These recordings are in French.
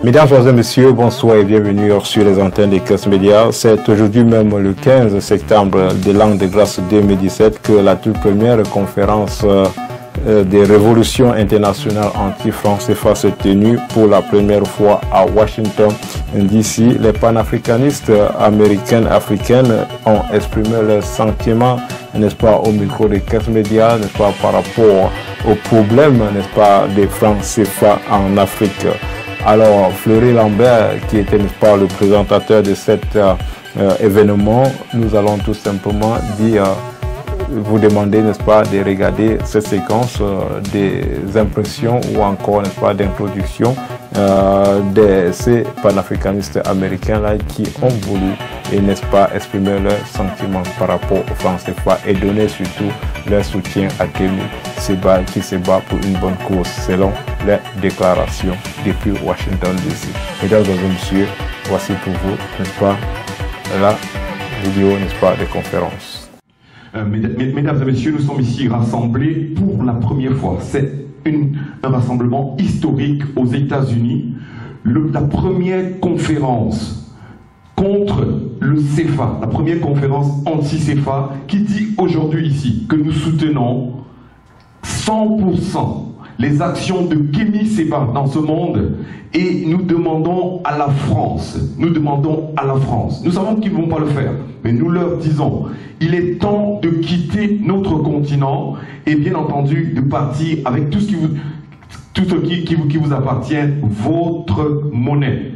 Mesdames et messieurs, bonsoir et bienvenue sur les antennes des Cœurs Médias. C'est aujourd'hui même le 15 septembre de l'an de grâce 2017 que la toute première conférence des révolutions internationales anti-franc CFA s'est tenue pour la première fois à Washington DC. Les panafricanistes américaines, africaines ont exprimé leurs sentiments, n'est-ce pas, au micro des Cœurs Médias, n'est-ce pas, par rapport aux problèmes, n'est-ce pas, des francs CFA en Afrique. Alors, Fleury Lambert, qui était, n'est-ce pas, le présentateur de cet événement, nous allons tout simplement dire, vous demander, n'est-ce pas, de regarder cette séquence des impressions ou encore, n'est-ce pas, d'introduction de ces panafricanistes américains-là qui ont voulu, et n'est-ce pas, exprimer leurs sentiments par rapport aux francs CFA et donner surtout leur soutien à Kémy Séba qui se bat pour une bonne cause selon les déclarations depuis Washington DC. Mesdames et messieurs, voici pour vous, n'est-ce pas, la vidéo, n'est-ce pas, de conférence. Mesdames et messieurs, nous sommes ici rassemblés pour la première fois. C'est un rassemblement historique aux États-Unis. La première conférence contre le CFA, la première conférence anti-CFA, qui dit aujourd'hui ici que nous soutenons 100% les actions de Kémy Séba dans ce monde et nous demandons à la France, nous savons qu'ils ne vont pas le faire, mais nous leur disons, il est temps de quitter notre continent et bien entendu de partir avec tout ce qui vous appartient, votre monnaie.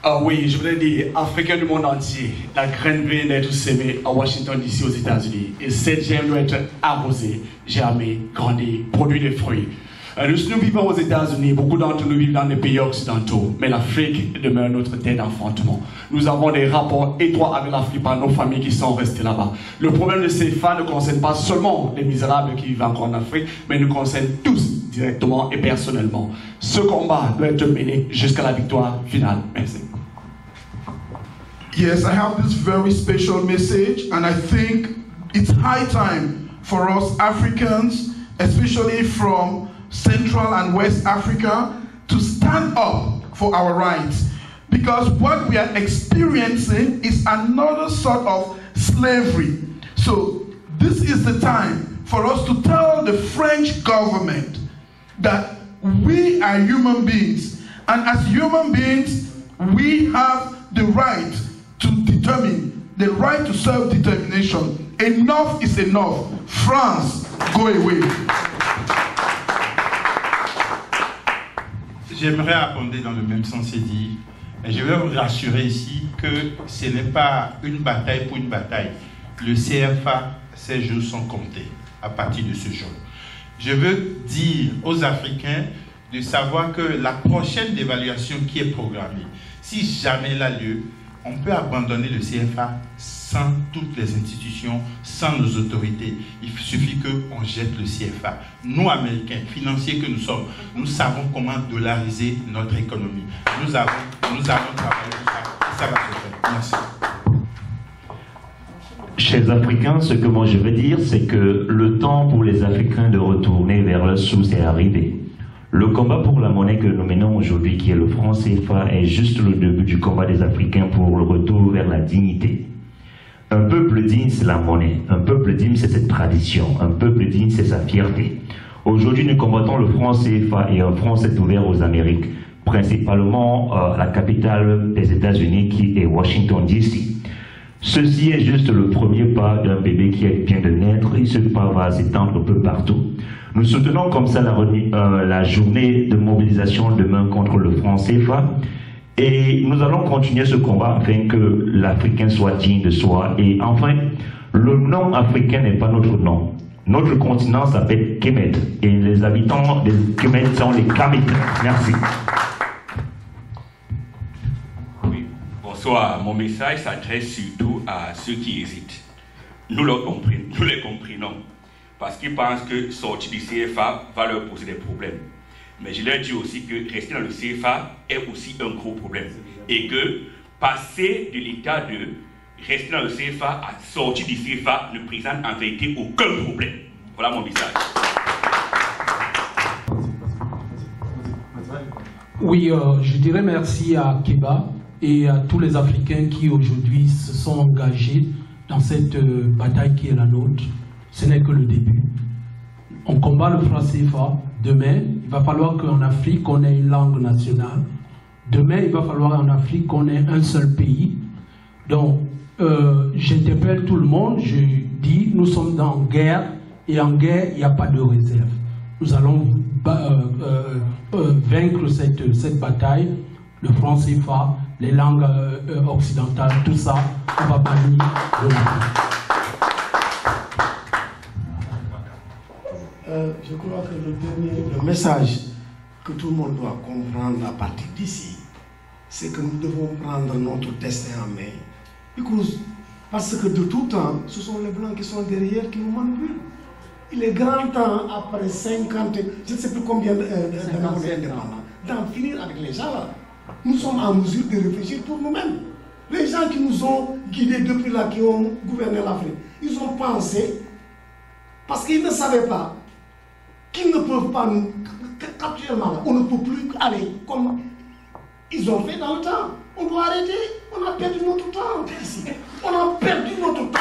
Ah oui, je voulais dire, Africains du monde entier, la graine vient d'être semée à Washington DC aux États-Unis. Et cette germe doit être arrosée, germer, grandir, produire des fruits. Nous vivons aux États-Unis, beaucoup d'entre nous vivent dans les pays occidentaux, mais l'Afrique demeure notre terre d'enfantement. Nous avons des rapports étroits avec l'Afrique par nos familles qui sont restées là-bas. Le problème de CFA ne concerne pas seulement les misérables qui vivent encore en Afrique, mais nous concerne tous directement et personnellement. Ce combat doit être mené jusqu'à la victoire finale. Merci. Yes, I have this very special message, and I think it's high time for us Africans, especially from Central and West Africa, to stand up for our rights. Because what we are experiencing is another sort of slavery. So this is the time for us to tell the French government that we are human beings, and as human beings, we have the right to determine, the right to self-determination. Enough is enough. France, go away. J'aimerais abonder dans le même sens et dire, je veux vous rassurer ici que ce n'est pas une bataille pour une bataille. Le CFA, ses jours sont comptés à partir de ce jour. Je veux dire aux Africains de savoir que la prochaine dévaluation qui est programmée, si jamais elle a lieu, on peut abandonner le CFA sans toutes les institutions, sans nos autorités. Il suffit qu'on jette le CFA. Nous, Américains, financiers que nous sommes, nous savons comment dollariser notre économie. Nous avons travaillé sur ça et ça va se faire. Merci. Chers Africains, ce que moi je veux dire, c'est que le temps pour les Africains de retourner vers leur source est arrivé. Le combat pour la monnaie que nous menons aujourd'hui, qui est le franc CFA, est juste le début du combat des Africains pour le retour vers la dignité. Un peuple digne, c'est la monnaie. Un peuple digne, c'est cette tradition. Un peuple digne, c'est sa fierté. Aujourd'hui, nous combattons le franc CFA et un franc s'est ouvert aux Amériques, principalement la capitale des États-Unis qui est Washington DC. Ceci est juste le premier pas d'un bébé qui vient de naître et ce pas va s'étendre un peu partout. Nous soutenons comme ça la journée de mobilisation demain contre le franc CFA et nous allons continuer ce combat afin que l'Africain soit digne de soi. Et enfin, le nom africain n'est pas notre nom. Notre continent s'appelle Kemet et les habitants de Kemet sont les Kamites. Merci. Oui, bonsoir. Mon message s'adresse surtout à ceux qui hésitent. Nous les comprenons. Parce qu'ils pensent que sortir du CFA va leur poser des problèmes. Mais je leur dis aussi que rester dans le CFA est aussi un gros problème. Et que passer de l'état de rester dans le CFA à sortir du CFA ne présente en vérité aucun problème. Voilà mon message. Oui, je dirais merci à Keba et à tous les Africains qui aujourd'hui se sont engagés dans cette bataille qui est la nôtre. Ce n'est que le début. On combat le franc CFA. Demain, il va falloir qu'en Afrique, on ait une langue nationale. Demain, il va falloir en Afrique qu'on ait un seul pays. Donc, j'interpelle tout le monde, je dis, nous sommes en guerre, et en guerre, il n'y a pas de réserve. Nous allons vaincre cette bataille, le franc CFA, les langues occidentales, tout ça, on va bannir de l'Afrique. Je crois que le message que tout le monde doit comprendre à partir d'ici, c'est que nous devons prendre notre destin en main. Parce que de tout temps, ce sont les Blancs qui sont derrière, qui nous manipulent. Il est grand temps, après 50, je ne sais plus combien d'années indépendants, d'en finir avec les gens là. Nous sommes en mesure de réfléchir pour nous-mêmes. Les gens qui nous ont guidés depuis là, qui ont gouverné l'Afrique, ils ont pensé, parce qu'ils ne savaient pas, qu'ils ne peuvent pas nous... Actuellement, on ne peut plus aller comme ils ont fait dans le temps. On doit arrêter. On a perdu notre temps ici. On a perdu notre temps.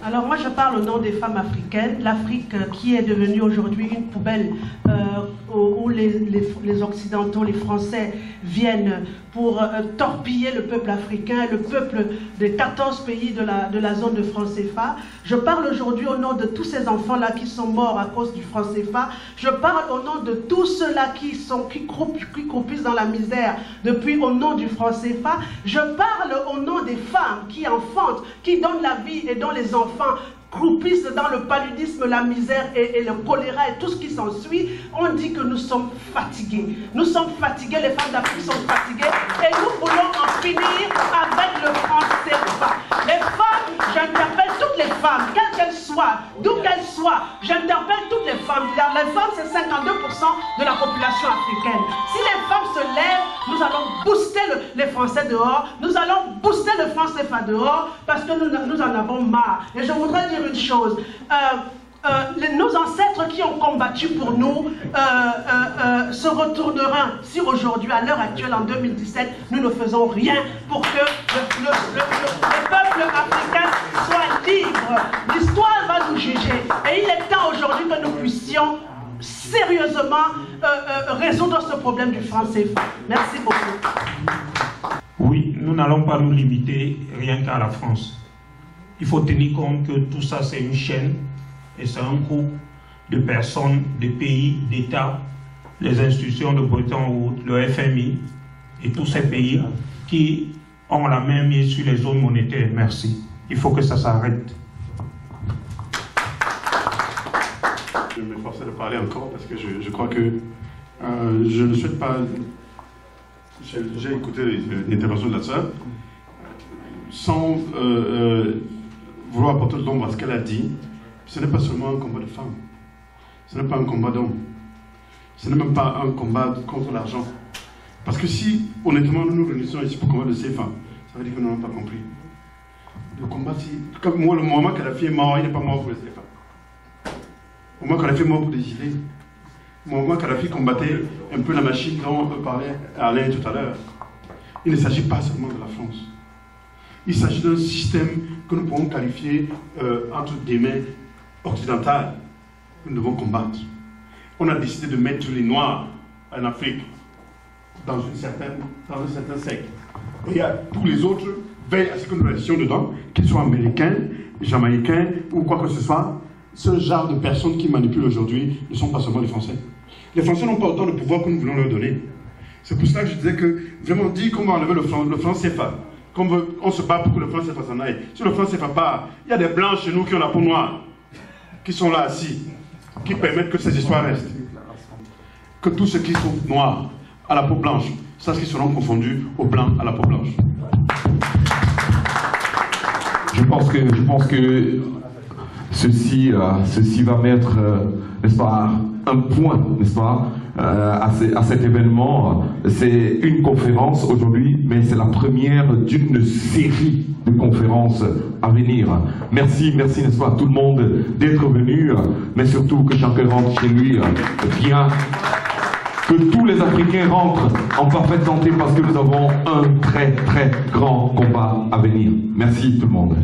Alors moi je parle au nom des femmes africaines, l'Afrique qui est devenue aujourd'hui une poubelle où les Occidentaux, les Français viennent pour torpiller le peuple africain, le peuple des 14 pays de la zone de franc CFA. Je parle aujourd'hui au nom de tous ces enfants-là qui sont morts à cause du franc CFA. Je parle au nom de tous ceux-là qui croupissent dans la misère depuis au nom du franc CFA. Je parle au nom des femmes qui enfantent, qui donnent la vie et dont les enfants croupissent dans le paludisme, la misère et le choléra et tout ce qui s'ensuit. On dit que nous sommes fatigués. Nous sommes fatigués, les femmes d'Afrique sont fatiguées et nous voulons en finir avec le franc CFA. Les femmes, j'interpelle toutes les femmes, quelles qu'elles soient, d'où qu'elles soient, j'interpelle toutes les femmes. Les femmes, c'est 52% de la population africaine. Si les femmes se lèvent, nous allons booster les Français dehors, nous allons booster le franc CFA dehors, parce que nous en avons marre. Et je voudrais dire une chose, nos ancêtres qui ont combattu pour nous se retourneront si aujourd'hui, à l'heure actuelle, en 2017, nous ne faisons rien pour que le peuple africain soit libre. L'histoire va nous juger. Et il est temps aujourd'hui que nous puissions sérieusement résoudre ce problème du franc CFA. Merci beaucoup. Oui, nous n'allons pas nous limiter rien qu'à la France. Il faut tenir compte que tout ça, c'est une chaîne et c'est un groupe de personnes, de pays, d'États, les institutions de Bretton Woods, le FMI et tous ces pays qui ont la main mise sur les zones monétaires. Merci. Il faut que ça s'arrête. Je vais m'efforcer de parler encore parce que je crois que je ne souhaite pas... J'ai écouté l'intervention de la sœur sans vouloir apporter de l'ombre à ce qu'elle a dit. Ce n'est pas seulement un combat de femmes, ce n'est pas un combat d'hommes, ce n'est même pas un combat contre l'argent. Parce que si, honnêtement, nous nous réunissons ici pour combattre le CFA, ça veut dire que nous n'avons pas compris. Le combat, comme moi, le moment Kadhafi est mort, il n'est pas mort pour le CFA. Le moment Kadhafi est mort pour des idées. Le moment Kadhafi combattait un peu la machine dont parlait Alain tout à l'heure. Il ne s'agit pas seulement de la France. Il s'agit d'un système que nous pouvons qualifier entre des mains occidentales que nous devons combattre. On a décidé de mettre les Noirs en Afrique dans un certain secte. Et tous les autres veillent à ce que nous restions dedans, qu'ils soient américains, jamaïcains ou quoi que ce soit. Ce genre de personnes qui manipulent aujourd'hui ne sont pas seulement les Français. Les Français n'ont pas autant de pouvoir que nous voulons leur donner. C'est pour cela que je disais que vraiment dire qu'on va enlever le franc CFA, on se bat pour que le franc CFA s'en aille. Si le franc CFA part, il y a des blancs chez nous qui ont la peau noire, qui sont là assis, qui permettent que ces histoires restent. Que tous ceux qui sont noirs à la peau blanche sachent qu'ils seront confondus aux blancs à la peau blanche. Je pense que ceci va mettre, n'est-ce pas, un point, n'est-ce pas, à cet événement. C'est une conférence aujourd'hui, mais c'est la première d'une série de conférences à venir. Merci, n'est-ce pas, à tout le monde d'être venu, mais surtout que chacun rentre chez lui bien. Que tous les Africains rentrent en parfaite santé parce que nous avons un très très grand combat à venir. Merci tout le monde.